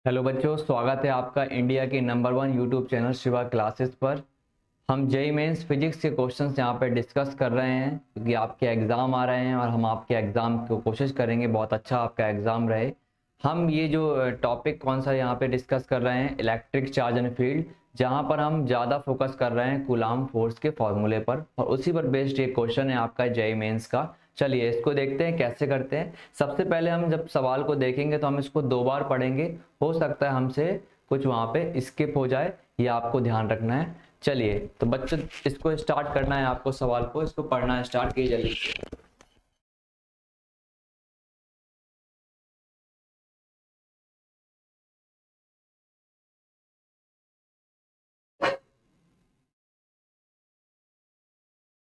Hello बच्चों, स्वागत है आपका इंडिया के number 1 YouTube channel Shiva classes पर। हम जेईई मेंस फिजिक्स के क्वेश्चंस यहाँ पे डिस्कस कर रहे हैं क्योंकि आपके एग्ज़ाम आ रहे हैं और हम आपके एग्ज़ाम को कोशिश करेंगे बहुत अच्छा आपका एग्ज़ाम रहे। हम ये जो टॉपिक कौन सा यहाँ पे डिस्कस कर रहे हैं, इलेक्ट्रिक चार्ज एंड फील्ड, जहाँ पर हम ज़्यादा फोकस कर रहे हैं कूलाम फोर्स के फॉर्मूले पर, और उसी पर बेस्ड एक क्वेश्चन है आपका जेईई मेंस का। चलिए इसको देखते हैं कैसे करते हैं। सबसे पहले हम जब सवाल को देखेंगे तो हम इसको 2 बार पढ़ेंगे, हो सकता है हमसे कुछ वहाँ पे स्किप हो जाए, ये आपको ध्यान रखना है। चलिए तो बच्चों इसको स्टार्ट करना है, आपको सवाल को इसको पढ़ना है, स्टार्ट कीजिए जल्दी से।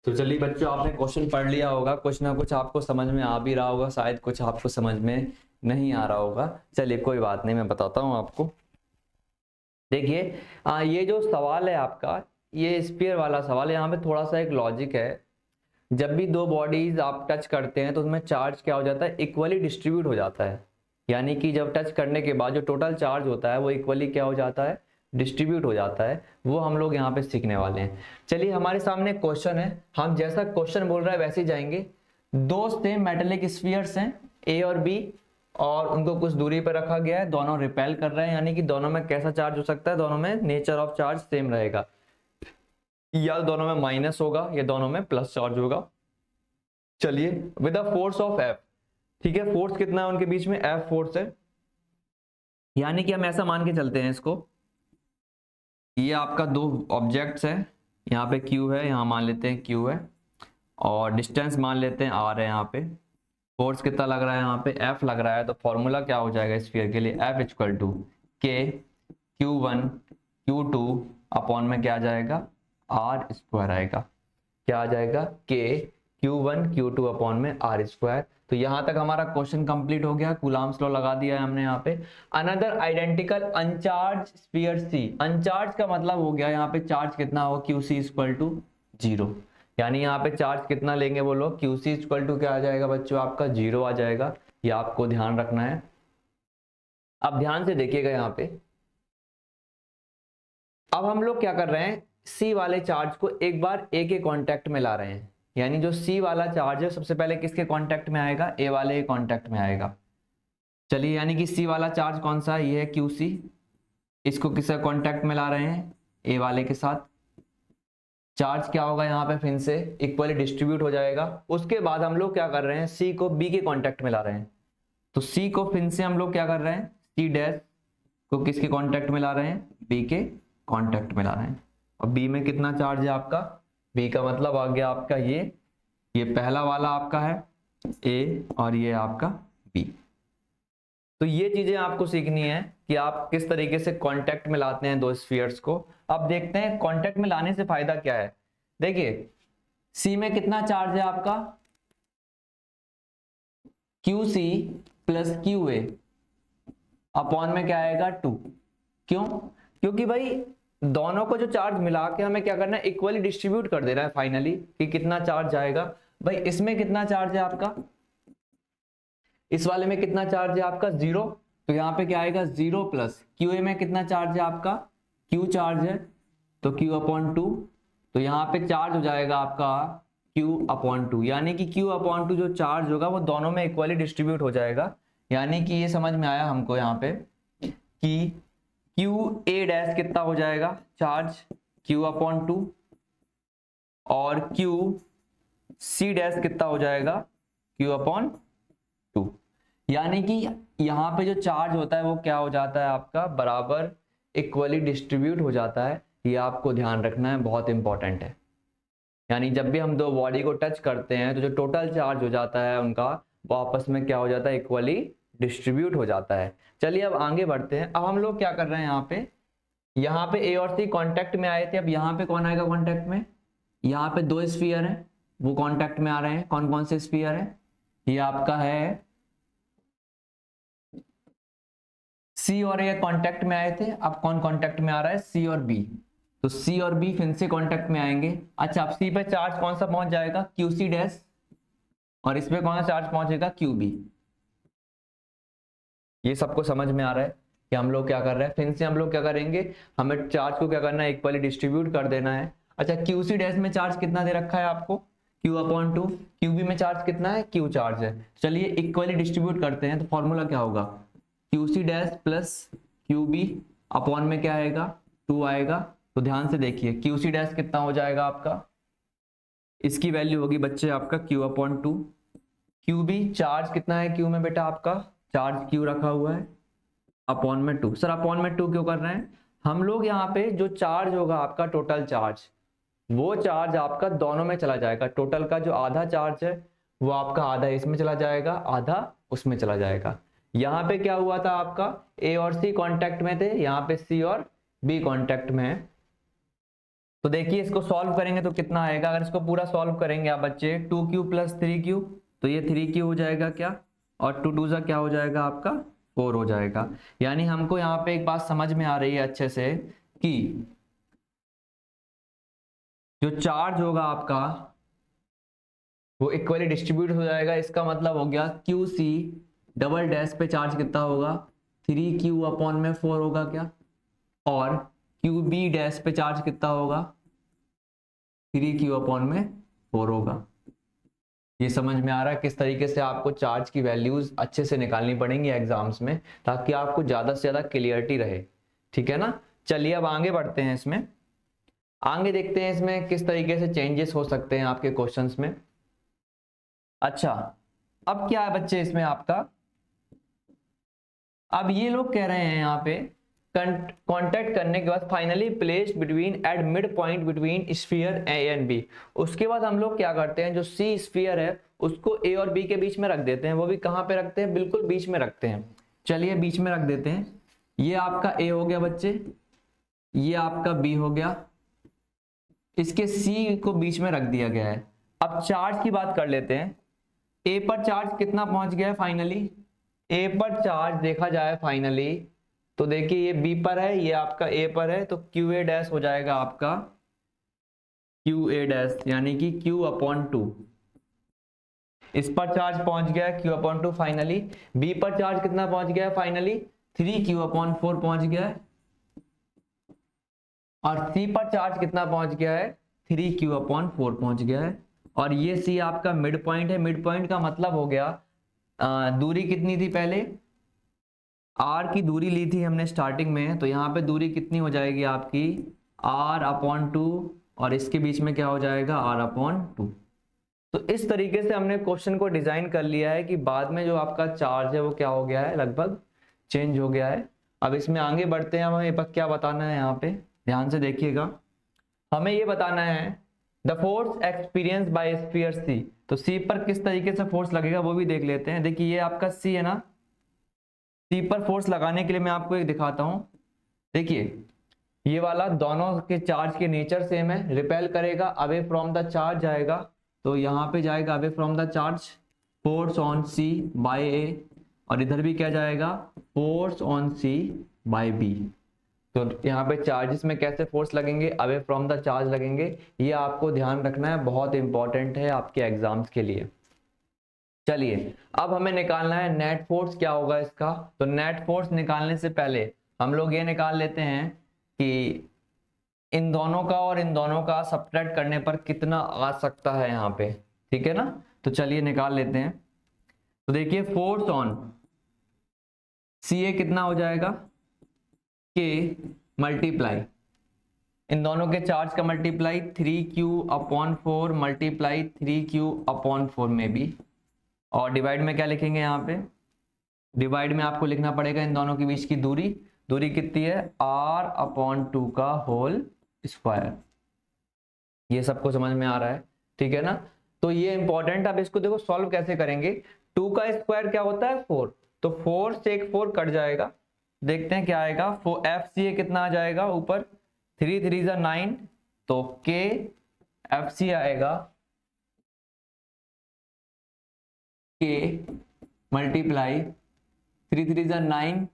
तो चलिए बच्चों, आपने क्वेश्चन पढ़ लिया होगा, कुछ ना कुछ आपको समझ में आ भी रहा होगा, शायद कुछ आपको समझ में नहीं आ रहा होगा। चलिए कोई बात नहीं, मैं बताता हूँ आपको। देखिए ये जो सवाल है आपका, ये स्फीयर वाला सवाल है। यहाँ पे थोड़ा सा एक लॉजिक है। जब भी दो बॉडीज आप टच करते हैं तो उसमें चार्ज क्या हो जाता है, इक्वली डिस्ट्रीब्यूट हो जाता है। यानी कि जब टच करने के बाद जो टोटल चार्ज होता है वो इक्वली क्या हो जाता है, डिस्ट्रीब्यूट हो जाता है। वो हम लोग यहाँ पे सीखने वाले हैं। चलिए हमारे सामने क्वेश्चन है, हम जैसा क्वेश्चन बोल रहा है वैसे ही जाएंगे। दो सेम मेटेलिक स्फीयर्स हैं ए और बी, और उनको कुछ दूरी पर रखा गया है, दोनों रिपेल कर रहे हैं। यानी कि दोनों में कैसा चार्ज हो सकता है, दोनों में नेचर ऑफ चार्ज सेम रहेगा, या दोनों में माइनस होगा या दोनों में प्लस चार्ज होगा। चलिए with the force of F, ठीक है, फोर्स कितना है उनके बीच में, एफ फोर्स है। यानी कि हम ऐसा मान के चलते हैं इसको, ये आपका दो ऑब्जेक्ट्स है, यहाँ पे क्यू है, यहाँ मान लेते हैं क्यू है, और डिस्टेंस मान लेते हैं आर है। यहाँ पे फोर्स कितना लग रहा है, यहाँ पे एफ लग रहा है। तो फॉर्मूला क्या हो जाएगा स्फीयर के लिए, एफ इक्वल टू के Q one Q two upon में क्या आ जाएगा, आर स्क्वायर आएगा। क्या आ जाएगा, के Q one Q two upon में आर स्क्वायर। तो यहां तक हमारा क्वेश्चन कंप्लीट हो गया, कूलाम्स लॉ लगा दिया है हमने यहाँ पे। अनदर आइडेंटिकल अनचार्ज स्फीयर सी, अनचार्ज का मतलब हो गया यहाँ पे चार्ज कितना हो, क्यू सी इक्वल टू 0। यानी यहाँ पे चार्ज कितना लेंगे बोलो, क्यू सी इक्वल टू क्या आ जाएगा बच्चों, आपका 0 आ जाएगा। ये आपको ध्यान रखना है। अब ध्यान से देखिएगा यहाँ पे, अब हम लोग क्या कर रहे हैं, सी वाले चार्ज को एक बार ए के कांटेक्ट में ला रहे हैं। यानी जो सी वाला चार्ज है सबसे पहले किसके कांटेक्ट में आएगा, ए वाले के कांटेक्ट में आएगा। चलिए यानी कि सी वाला चार्ज कौन सा है, ये है क्यू सी। इसको किसके कांटेक्ट में ला रहे हैं, ए वाले के साथ। चार्ज क्या होगा यहाँ पे, फिर से इक्वली डिस्ट्रीब्यूट हो जाएगा। उसके बाद हम लोग क्या कर रहे हैं, सी को बी के कांटेक्ट में ला रहे हैं। तो सी को फिर से हम लोग क्या कर रहे हैं, सी डैश को किसके कांटेक्ट में ला रहे हैं, बी के कांटेक्ट में ला रहे हैं। और बी में कितना चार्ज है आपका, बी का मतलब आ गया आपका ये पहला वाला आपका है ए, और ये आपका बी। तो ये चीजें आपको सीखनी है कि आप किस तरीके से कांटेक्ट में लाते हैं दो स्फीयर्स को। अब देखते हैं कांटेक्ट में लाने से फायदा क्या है। देखिए सी में कितना चार्ज है आपका, Q C plus Q A upon में क्या आएगा 2। क्यों, क्योंकि भाई दोनों को जो चार्ज मिला के हमें क्या करना है, इक्वली डिस्ट्रीब्यूट कर देना है फाइनली, कि कितना चार्ज आएगा। भाई इसमें कितना चार्ज है आपका, इस वाले में कितना चार्ज है आपका 0। तो यहाँ पे क्या आएगा 0 प्लस क्यू ए में कितना चार्ज है आपका, क्यू चार्ज है, तो क्यू अपॉन 2। तो यहाँ पे चार्ज हो जाएगा आपका क्यू अपॉन 2। यानी कि क्यू अपॉन 2 जो चार्ज होगा वो दोनों में इक्वली डिस्ट्रीब्यूट हो जाएगा। यानी कि ये समझ में आया हमको यहाँ पे कि क्यू ए डैश कितना हो जाएगा चार्ज, क्यू अपॉन 2, और क्यू सी डैश कितना हो जाएगा, क्यू अपॉन 2। यानी कि यहाँ पे जो चार्ज होता है वो क्या हो जाता है आपका, बराबर इक्वली डिस्ट्रीब्यूट हो जाता है। ये आपको ध्यान रखना है, बहुत इंपॉर्टेंट है। यानी जब भी हम दो बॉडी को टच करते हैं तो जो टोटल चार्ज हो जाता है उनका, वो आपस में क्या हो जाता है, इक्वली डिस्ट्रीब्यूट हो जाता है। चलिए अब आगे बढ़ते हैं। अब हम लोग क्या कर रहे हैं, यहाँ पे ए और सी कांटेक्ट में आए थे। अब यहाँ पे कौन आएगा कांटेक्ट में, यहाँ पे दो स्फीयर हैं वो कांटेक्ट में आ रहे हैं। कौन कौन से स्फीयर है, ये आपका है सी और ए कांटेक्ट में आए थे। अब कौन कांटेक्ट में आ रहा है, सी और बी। तो सी और बी फिर से कांटेक्ट में आएंगे। अच्छा अब सी पे चार्ज कौन सा पहुंच जाएगा, क्यू सी डैश, और इसमें कौन सा चार्ज पहुंचेगा, क्यू बी। ये सबको समझ में आ रहा है। कि हम लोग क्या कर रहे हैं, फिर से हम लोग क्या करेंगे, हमें चार्ज को क्या करना है, इक्वली डिस्ट्रीब्यूट कर देना है। अच्छा, क्यूसी डैश में चार्ज कितना दे रखा है आपको, Q/2, क्यूबी में चार्ज कितना है, Q चार्ज है। चलिए इक्वली डिस्ट्रीब्यूट करते हैं, तो फॉर्मूला क्या होगा, Q C dash plus Q B upon में क्या आएगा, 2 आएगा। तो ध्यान से देखिए क्यूसी डैश कितना हो जाएगा आपका, इसकी वैल्यू होगी बच्चे आपका Q/2। क्यूबी चार्ज कितना है क्यू में बेटा, आपका चार्ज Q रखा हुआ है, अपॉन में 2। सर अपॉन में 2 क्यों कर रहे हैं, हम लोग यहाँ पे जो चार्ज होगा आपका टोटल चार्ज, वो चार्ज आपका दोनों में चला जाएगा। टोटल का जो आधा चार्ज है वो आपका आधा इसमें चला जाएगा, आधा उसमें चला जाएगा। यहाँ पे क्या हुआ था आपका, ए और सी कांटेक्ट में थे, यहाँ पे सी और बी कांटेक्ट में है। तो देखिए इसको सॉल्व करेंगे तो कितना आएगा, अगर इसको पूरा सॉल्व करेंगे आप बच्चे, 2Q + 3Q, तो ये 3Q हो जाएगा क्या, और 2 2 क्या हो जाएगा आपका, 4 हो जाएगा। यानी हमको यहाँ पे एक बात समझ में आ रही है अच्छे से कि जो चार्ज होगा आपका वो इक्वली डिस्ट्रीब्यूट हो जाएगा। इसका मतलब हो गया QC डबल डैश पे चार्ज कितना होगा, 3Q/4 होगा क्या, और QB डैश पे चार्ज कितना होगा, 3Q/4 होगा। ये समझ में आ रहा है किस तरीके से आपको चार्ज की वैल्यूज अच्छे से निकालनी पड़ेंगी एग्जाम्स में, ताकि आपको ज्यादा से ज्यादा क्लियरिटी रहे, ठीक है ना। चलिए अब आगे बढ़ते हैं, इसमें आगे देखते हैं इसमें किस तरीके से चेंजेस हो सकते हैं आपके क्वेश्चंस में। अच्छा, अब क्या है बच्चे इसमें आपका, अब ये लोग कह रहे हैं यहाँ पे कांटेक्ट करने के बाद finally placed between at mid point between sphere A and B. उसके बाद हम लोग क्या करते हैं, जो सी स्फीयर है उसको ए और बी के बीच में रख देते हैं। वो भी कहाँ पे रखते हैं, बिल्कुल बीच में रखते हैं। चलिए बीच में रख देते हैं, ये आपका ए हो गया बच्चे, ये आपका बी हो गया, इसके सी को बीच में रख दिया गया है। अब चार्ज की बात कर लेते हैं, ए पर चार्ज कितना पहुंच गया है फाइनली, ए पर चार्ज देखा जाए फाइनली तो देखिए ये बी पर है, ये आपका ए पर है, तो QA डैश हो जाएगा आपका QA डैश, यानी कि Q/2। इस पर चार्ज पहुंच गया है Q/2 फाइनली। बी पर चार्ज कितना पहुंच गया है फाइनली, 3Q/4 पहुंच गया है, और सी पर चार्ज कितना पहुंच गया है, 3Q/4 पहुंच गया है। और ये सी आपका मिड पॉइंट है। मिड पॉइंट का मतलब हो गया दूरी कितनी थी पहले, R की दूरी ली थी हमने स्टार्टिंग में, तो यहाँ पे दूरी कितनी हो जाएगी आपकी R/2, और इसके बीच में क्या हो जाएगा R/2। तो इस तरीके से हमने क्वेश्चन को डिजाइन कर लिया है कि बाद में जो आपका चार्ज है वो क्या हो गया है, लगभग चेंज हो गया है। अब इसमें आगे बढ़ते हैं, हमें क्या बताना है यहाँ पे, ध्यान से देखिएगा। हमें ये बताना है the force experience by sphere C. तो सी पर किस तरीके से फोर्स लगेगा वो भी देख लेते हैं। देखिए ये आपका सी है ना, सी पर फोर्स लगाने के लिए मैं आपको एक दिखाता हूं। देखिए ये वाला दोनों के चार्ज के नेचर सेम है, रिपेल करेगा, अवे फ्रॉम द चार्ज जाएगा, तो यहाँ पे जाएगा away from the charge, force on C by A, और इधर भी क्या जाएगा, force on C by B. तो यहाँ पे चार्जेस में कैसे फोर्स लगेंगे, अवे फ्रॉम द चार्ज लगेंगे। ये आपको ध्यान रखना है, बहुत इंपॉर्टेंट है आपके एग्जाम्स के लिए। चलिए अब हमें निकालना है नेट फोर्स क्या होगा इसका। तो नेट फोर्स निकालने से पहले हम लोग ये निकाल लेते हैं कि इन दोनों का और इन दोनों का सब्ट्रैक्ट करने पर कितना आ सकता है यहाँ पे, ठीक है ना। तो चलिए निकाल लेते हैं। तो देखिए फोर्स ऑन सी ए कितना हो जाएगा, के मल्टीप्लाई इन दोनों के चार्ज का मल्टीप्लाई 3Q/4 मल्टीप्लाई 3Q/4 में भी, और डिवाइड में क्या लिखेंगे यहाँ पे, डिवाइड में आपको लिखना पड़ेगा इन दोनों के बीच की दूरी। दूरी कितनी है, R/2 का होल स्क्वायर। ये सबको समझ में आ रहा है, ठीक है ना। तो ये इंपॉर्टेंट, अब इसको देखो सॉल्व कैसे करेंगे। 2 का स्क्वायर क्या होता है 4, तो 4 से एक 4 कट जाएगा, देखते हैं क्या आएगा। FCA कितना आ जाएगा ऊपर, 3 3 9, तो K FC आएगा K multiply 3 3 9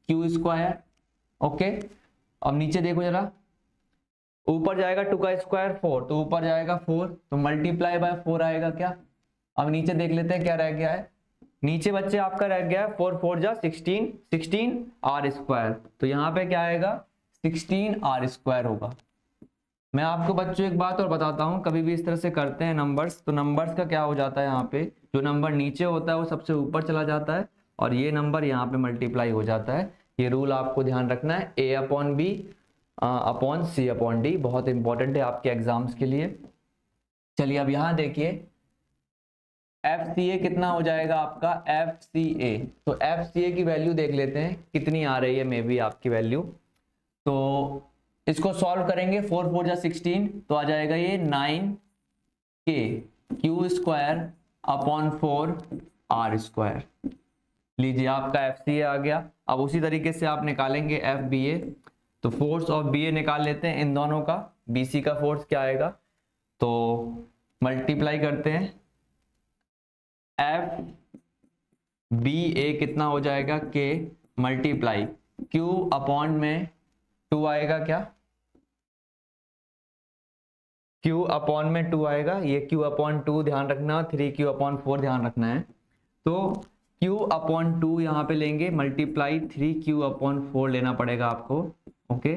Q square. Okay, अब नीचे देखो जरा, ऊपर जाएगा 2 का स्क्वायर 4, तो ऊपर जाएगा 4, तो मल्टीप्लाई बाय 4 आएगा क्या। अब नीचे देख लेते हैं क्या रह गया है, नीचे बच्चे आपका रह गया 4 4 जा 16, 16 आर स्क्वायर, तो यहाँ पे क्या आएगा 16 आर स्क्वायर होगा। मैं आपको बच्चों एक बात और बताता हूँ, कभी भी इस तरह से करते हैं नंबर्स, तो नंबर्स का क्या हो जाता है, यहाँ पे जो नंबर नीचे होता है वो सबसे ऊपर चला जाता है और ये नंबर यहाँ पे मल्टीप्लाई हो जाता है। ये रूल आपको ध्यान रखना है, a upon B upon C upon D, बहुत इंपॉर्टेंट है आपके एग्जाम्स के लिए। चलिए अब यहाँ देखिए एफ सी ए कितना हो जाएगा आपका, एफ सी ए, तो एफ सी ए की वैल्यू देख लेते हैं कितनी आ रही है मे बी आपकी वैल्यू। तो इसको सॉल्व करेंगे, 4 4 जा 16, तो आ जाएगा ये 9k Q square upon 4 R square. लीजिए आपका एफ सी ए आ गया। अब उसी तरीके से आप निकालेंगे एफ बी ए, तो फोर्स ऑफ बी ए निकाल लेते हैं इन दोनों का, बी सी का फोर्स क्या आएगा, तो मल्टीप्लाई करते हैं, एफ बी ए कितना हो जाएगा के मल्टीप्लाई क्यू अपॉन में 2 आएगा, क्या क्यू अपॉन में 2 आएगा, ये क्यू अपॉन 2 ध्यान रखना, 3q अपॉन 4 ध्यान रखना है। तो q अपॉन 2 यहाँ पे लेंगे, मल्टीप्लाई 3q अपॉन 4 लेना पड़ेगा आपको, ओके।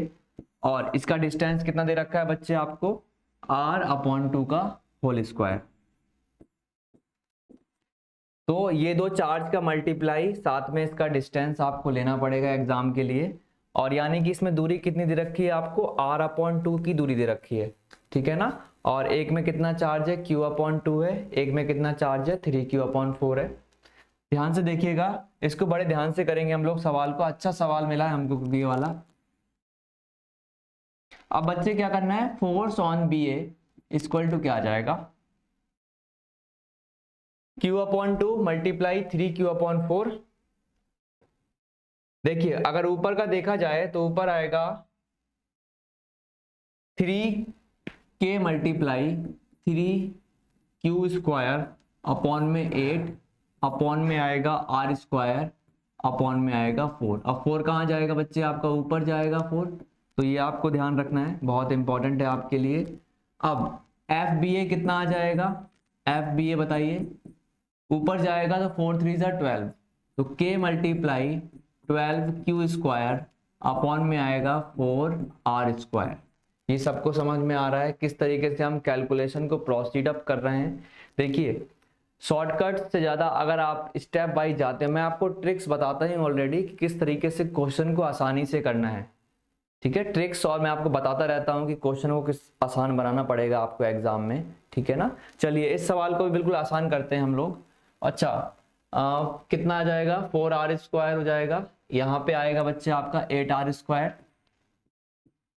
और इसका डिस्टेंस कितना दे रखा है बच्चे आपको, r अपॉन 2 का होल स्क्वायर। तो ये दो चार्ज का मल्टीप्लाई साथ में इसका डिस्टेंस आपको लेना पड़ेगा एग्जाम के लिए। और यानी कि इसमें दूरी कितनी दे रखी है आपको, r अपॉन 2 की दूरी दे रखी है, ठीक है ना। और एक में कितना चार्ज है, q अपॉन 2 है, एक में कितना चार्ज है 3q अपॉन 4 है। ध्यान से देखिएगा, इसको बड़े ध्यान से करेंगे हम लोग सवाल को, अच्छा सवाल मिला है हमको ये वाला। अब बच्चे क्या करना है, force on B A equal to क्या आ जाएगा, q upon 2 multiply 3q upon 4। देखिए अगर ऊपर का देखा जाए तो ऊपर आएगा 3k multiply 3q square upon में 8 अपॉन में आएगा r स्क्वायर अपॉन में आएगा 4। अब 4 कहाँ जाएगा बच्चे, आपका ऊपर जाएगा 4, तो ये आपको ध्यान रखना है, बहुत इंपॉर्टेंट है आपके लिए। अब एफ बी ए कितना आ जाएगा, एफ बी ए बताइए, ऊपर जाएगा तो 4 3 जा 12, तो k multiply 12q square upon में आएगा 4r स्क्वायर। ये सबको समझ में आ रहा है किस तरीके से हम कैलकुलेशन को प्रोसीड अप कर रहे हैं। देखिए शॉर्टकट से ज़्यादा अगर आप स्टेप वाइज जाते हैं, मैं आपको ट्रिक्स बताता ही ऑलरेडी कि किस तरीके से क्वेश्चन को आसानी से करना है, ठीक है। ट्रिक्स और मैं आपको बताता रहता हूँ कि क्वेश्चन को किस आसान बनाना पड़ेगा आपको एग्जाम में, ठीक है ना। चलिए इस सवाल को भी बिल्कुल आसान करते हैं हम लोग। अच्छा कितना आ जाएगा, 4r स्क्वायर हो जाएगा, यहाँ पे आएगा बच्चे आपका 8r स्क्वायर,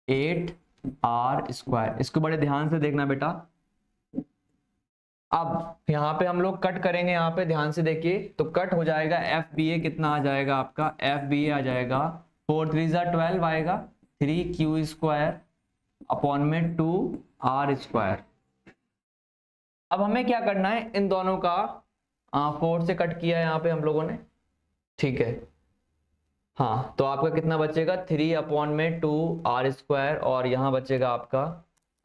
8r स्क्वायर। इसको बड़े ध्यान से देखना बेटा। अब यहाँ पे हम लोग कट करेंगे, यहाँ पे ध्यान से देखिए, तो कट हो जाएगा एफ बी ए कितना आ जाएगा आपका, एफ बी ए आ जाएगा 4 3 जा 12 आएगा, 3q स्क्वायर अपॉन में 2r स्क्वायर। अब हमें क्या करना है, इन दोनों का 4 से कट किया है यहाँ पे हम लोगों ने, ठीक है। हाँ तो आपका कितना बचेगा, 3 अपॉन में 2r स्क्वायर और यहाँ बचेगा आपका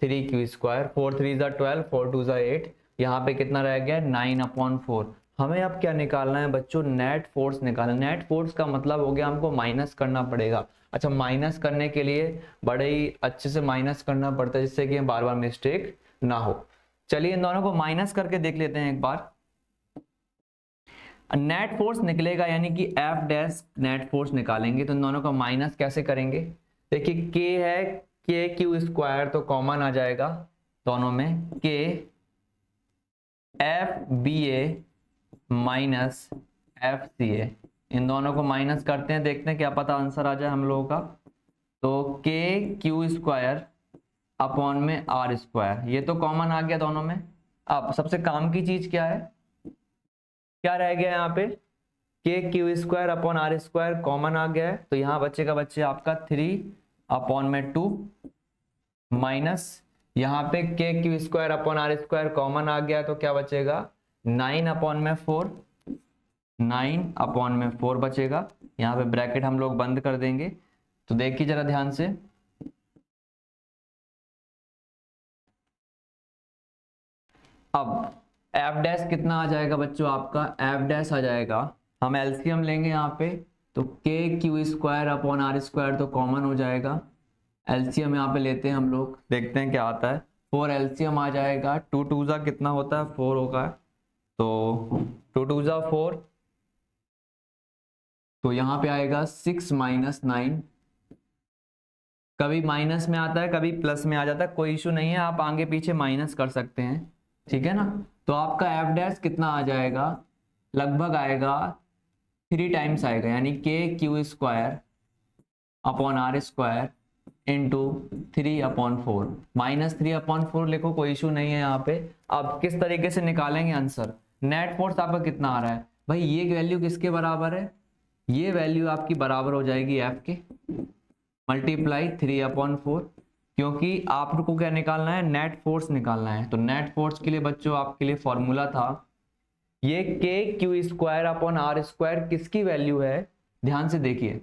3q स्क्वायर, 4 3 जा 12, 4 2 जा 8, यहाँ पे कितना रह गया 9 अपॉन 4। हमें अब क्या निकालना है बच्चों, नेट फोर्स निकालना। नेट फोर्स का मतलब हो गया हमको माइनस करना पड़ेगा। अच्छा माइनस करने के लिए बड़े ही अच्छे से माइनस करना पड़ता है जिससे कि बार बार मिस्टेक ना हो। चलिए इन दोनों को माइनस करके देख लेते हैं एक बार। नेट फोर्स निकलेगा यानी कि एफ डैश नेट फोर्स निकालेंगे, तो इन दोनों का माइनस कैसे करेंगे, देखिए k है के क्यू स्क्वायर, तो कॉमन आ जाएगा दोनों में, k एफ बी ए माइनस एफ सी ए, इन दोनों को माइनस करते हैं, देखते हैं क्या पता आंसर आ जाए हम लोगों का। तो k क्यू स्क्वायर अपॉन में r स्क्वायर, ये तो कॉमन आ गया दोनों में। अब सबसे काम की चीज क्या है, क्या रह गया यहाँ पे, K Q square upon are square common आ गया है, तो यहाँ बचेगा बच्चे आपका 3 अपॉन में 2 माइनस यहाँ पे K Q square upon are square common आ गया, तो क्या बचेगा 9 अपॉन में 4, 9 अपॉन में 4 बचेगा। यहाँ पे ब्रैकेट हम लोग बंद कर देंगे। तो देखिए जरा ध्यान से, अब एफ डैश कितना आ जाएगा बच्चों, आपका एफ डैश आ जाएगा, हम एलसीएम लेंगे यहाँ पे, तो K Q square upon are square तो कॉमन हो जाएगा। एलसीएम यहाँ पे लेते हैं हम लोग, देखते हैं क्या आता है। 4 एलसीएम आ जाएगा, 2 टू जा कितना होता है 4 होगा, तो 2 टू जा 4, तो यहाँ पे आएगा 6 माइनस 9, कभी माइनस में आता है कभी प्लस में आ जाता है, कोई इशू नहीं है, आप आगे पीछे माइनस कर सकते हैं, ठीक है ना। तो आपका एफ डैश कितना आ जाएगा, लगभग आएगा 3 टाइम्स आएगा, यानी K Q square upon are square into 3/4, -3/4 लिखो, कोई इशू नहीं है यहाँ पे। अब किस तरीके से निकालेंगे आंसर, नेट फोर्स आपका कितना आ रहा है भाई, ये वैल्यू किसके बराबर है, ये वैल्यू आपकी बराबर हो जाएगी एफ के मल्टीप्लाई 3/4, क्योंकि आपको क्या निकालना है, नेट फोर्स निकालना है। तो नेट फोर्स के लिए बच्चों आपके लिए फॉर्मूला था, ये K Q square upon are square किसकी वैल्यू है, ध्यान से देखिए,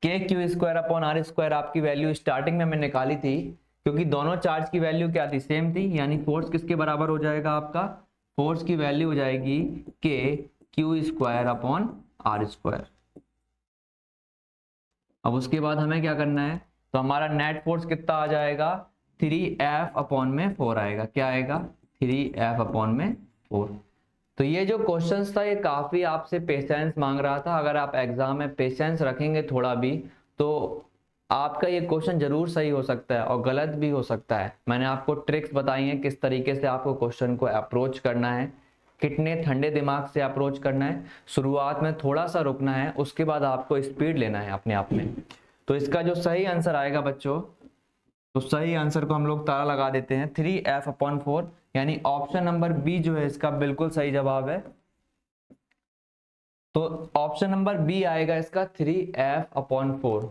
K Q square upon are square आपकी वैल्यू स्टार्टिंग में मैंने निकाली थी, क्योंकि दोनों चार्ज की वैल्यू क्या थी, सेम थी, यानी फोर्स किसके बराबर हो जाएगा, आपका फोर्स की वैल्यू हो जाएगी K Q square upon are square. अब उसके बाद हमें क्या करना है, तो हमारा नेट फोर्स कितना आ जाएगा, 3F/4 आएगा, क्या आएगा 3F/4। तो ये जो क्वेश्चन था ये काफी आपसे पेशेंस मांग रहा था, अगर आप एग्जाम में पेशेंस रखेंगे थोड़ा भी, तो आपका ये क्वेश्चन जरूर सही हो सकता है और गलत भी हो सकता है। मैंने आपको ट्रिक्स बताई हैं किस तरीके से आपको क्वेश्चन को अप्रोच करना है, कितने ठंडे दिमाग से अप्रोच करना है, शुरुआत में थोड़ा सा रुकना है, उसके बाद आपको स्पीड लेना है अपने आप में। तो इसका जो सही आंसर आएगा बच्चों, तो सही आंसर को हम लोग ताला लगा देते हैं 3F/4, यानी ऑप्शन नंबर बी जो है इसका बिल्कुल सही जवाब है। तो ऑप्शन नंबर बी आएगा इसका 3F/4।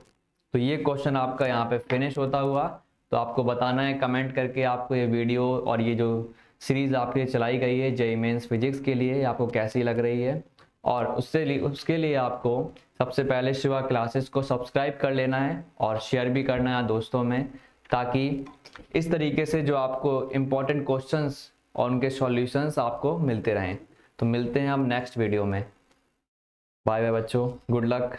तो ये क्वेश्चन आपका यहाँ पे फिनिश होता हुआ, तो आपको बताना है कमेंट करके आपको ये वीडियो और ये जो सीरीज आपके लिए चलाई गई है जेईई मेंस फिजिक्स के लिए आपको कैसी लग रही है। और उसके लिए आपको सबसे पहले शिवा क्लासेस को सब्सक्राइब कर लेना है और शेयर भी करना है दोस्तों में, ताकि इस तरीके से जो आपको इम्पोर्टेंट क्वेश्चंस और उनके सॉल्यूशंस आपको मिलते रहें। तो मिलते हैं हम नेक्स्ट वीडियो में। बाय बाय बच्चों, गुड लक।